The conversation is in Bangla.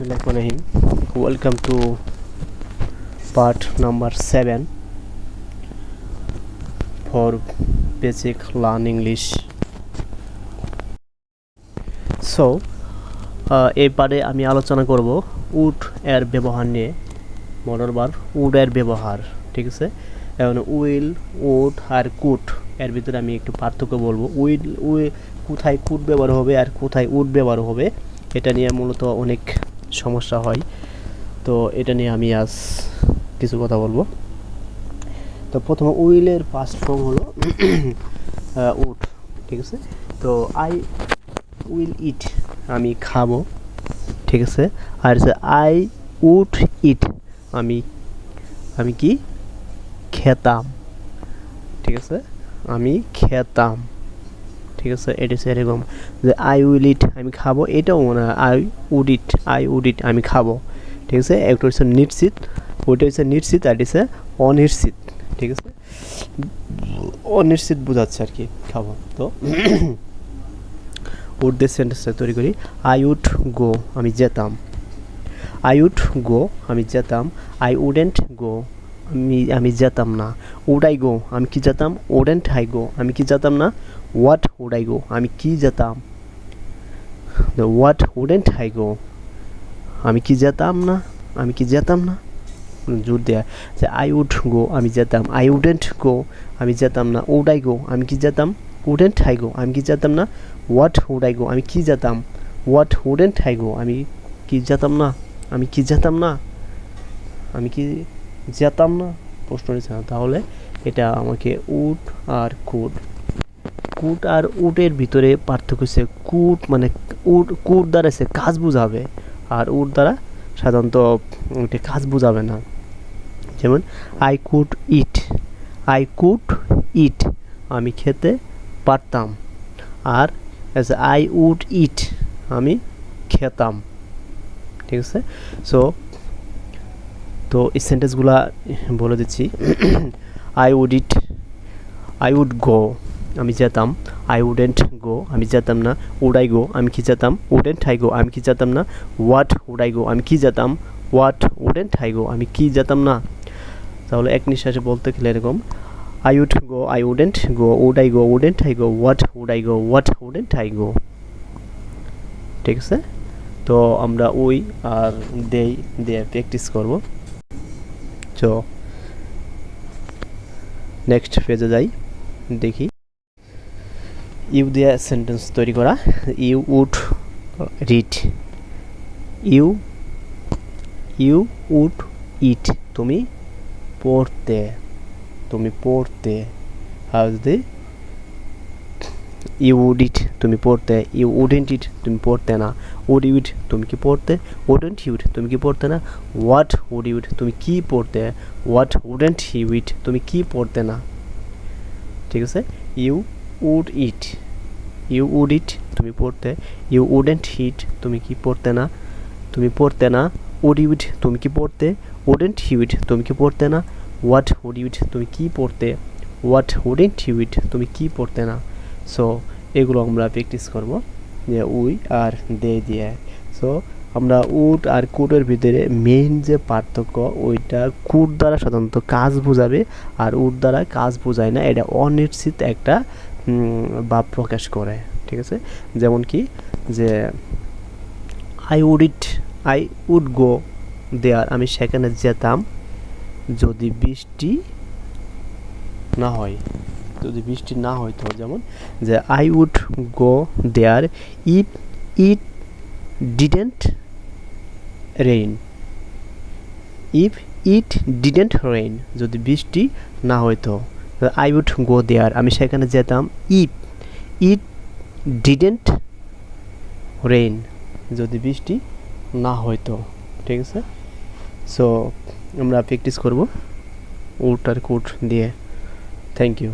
Bismillahirrahmanirrahim. Welcome to part number 7 for basic learn English. So এই পারে আমি আলোচনা করব উড এর ব্যবহার নিয়ে। মনোরবার উড এর ব্যবহার, ঠিক আছে। এখন উইল, উড আর কুড এর ভিতরে আমি একটু পার্থক্য বলবো। কোথায় কুড ব্যবহার হবে আর কোথায় উড ব্যবহার হবে, এটা নিয়ে মূলত অনেক সমস্যা হয়। তো এটা নিয়ে আমি আজ কিছু কথা বলবো। তো প্রথমে উইলের ফার্স্ট ফর্ম হলো উড, ঠিক আছে। তো আই উইল ইট, আমি খাবো, ঠিক আছে। আর আই উড ইট, আমি কি খেতাম, ঠিক আছে। আমি খেতাম, ঠিক আছে। এটা হচ্ছে এরকম যে আই উইল ইট, আমি খাবো, এটাও মনে হয় আই উড ইট, আমি খাবো, ঠিক আছে। একটা হচ্ছে নিশ্চিত, ওইটা হচ্ছে নিশ্চিত, আর হচ্ছে অনিশ্চিত, ঠিক আছে। অনিশ্চিত বোঝাচ্ছে আর কি খাবো। তো উড দিয়ে সেন্টেন্সটা তৈরি করি। আই উড গো, আমি যেতাম। আই উড গো, আমি যেতাম। আই উডেন্ট গো, আমি যেতাম না। উড আই গো, আমি কি যেতাম। উডেন্ট আই গো, আমি কি যেতাম না। হোয়াট উড আই গো, আমি কি যেতাম। হোয়াট উডেন্ট আই গো, আমি কি যেতাম না, আমি কি যেতাম না। জোর দেয়া যে আই উড গো, আমি যেতাম। আই উডেন্ট গো, আমি যেতাম না। উড আই গো, আমি কি যেতাম। উডেন্ট আই গো, আমি কি যেতাম না। হোয়াট উড আই গো, আমি কি যেতাম। হোয়াট উডেন্ট আই গো, আমি কি যেতাম না, আমি কি যেতাম না, আমি কি যেতাম না। প্রশ্ন নিচ্ছে না। তাহলে এটা আমাকে উড আর কুড আর উডের ভিতরে পার্থক্য হচ্ছে কুড মানে কুড দ্বারা সে কাজ বোঝাবে, আর উড দ্বারা সাধারণত কাজ বোঝাবে না। যেমন আই কুড ইট, আমি খেতে পারতাম। আর আই উড ইট, আমি খেতাম, ঠিক আছে। তো এই সেন্টেন্সগুলা বলে দিচ্ছি। আই উড গো, আমি যেতাম। আই উডেন্ট গো, আমি যেতাম না। উড আই গো, আমি কি যেতাম। উডেন্ট আই গো, আমি কি যেতাম না। হোয়াট উড আই গো, আমি কি যেতাম। হোয়াট উডেন্ট আই গো, আমি কি যেতাম না। তাহলে এক নিঃশ্বাসে বলতে গেলে এরকম I would go, I wouldn't go, would I go, wouldn't I go, what would I go, what wouldn't I go, ঠিক আছে। তো আমরা উই আর দিয়ে প্র্যাকটিস করব। তো নেক্সট পেজে যাই, দেখি। ইউ দিয়ে সেন্টেন্স তৈরি করা। You would read, you would eat, তুমি পড়তে। আর যদি ইউ উড ইট, তুমি পড়তে। ইউ উডেন্ট ইট, তুমি পড়তে না। উড ইউড, তুমি কি পড়তে। উডেন্ট ইউড, তুমি কি পড়তে না। হোয়াট উড ইউড, তুমি কি পড়তে। হোয়াট উডেন্ট ইউড, তুমি কি পড়তে না, ঠিক আছে। ইউ উড ইট, তুমি পড়তে। ইউ উডেন্ট ইট, তুমি কি পড়তে না, উড ইউড, তুমি কি পড়তে। উডেন্ট ইউড, তুমি কি পড়তে না। হোয়াট উড ইউড, তুমি কি পড়তে। হোয়াট উডেন্ট ইউড, তুমি কি পড়তে না। সো এগুলো আমরা প্র্যাকটিস করব যে উই আর দে দিয়ে। সো আমরা উড আর কুডের ভিতরে মেইন যে পার্থক্য, ওইটা কুড দ্বারা সাধারণত কাজ বোঝাবে, আর উড দ্বারা কাজ বোঝায় না। এটা অনিশ্চিত একটা ভাব প্রকাশ করে, ঠিক আছে। যেমন কি যে আই উড গো দেয়ার, আমি সেখানে যেতাম যদি বৃষ্টি না হয়তো। যেমন যে I would go there if it didn't rain, যদি বৃষ্টি না হয়তো। আই উড গো দেয়ার, আমি সেখানে যেতাম ইফ ইট ডিডেন্ট রেইন, যদি বৃষ্টি না হয়তো, ঠিক আছে। সো আমরা প্র্যাকটিস করব উড আর কুড দিয়ে। Thank you.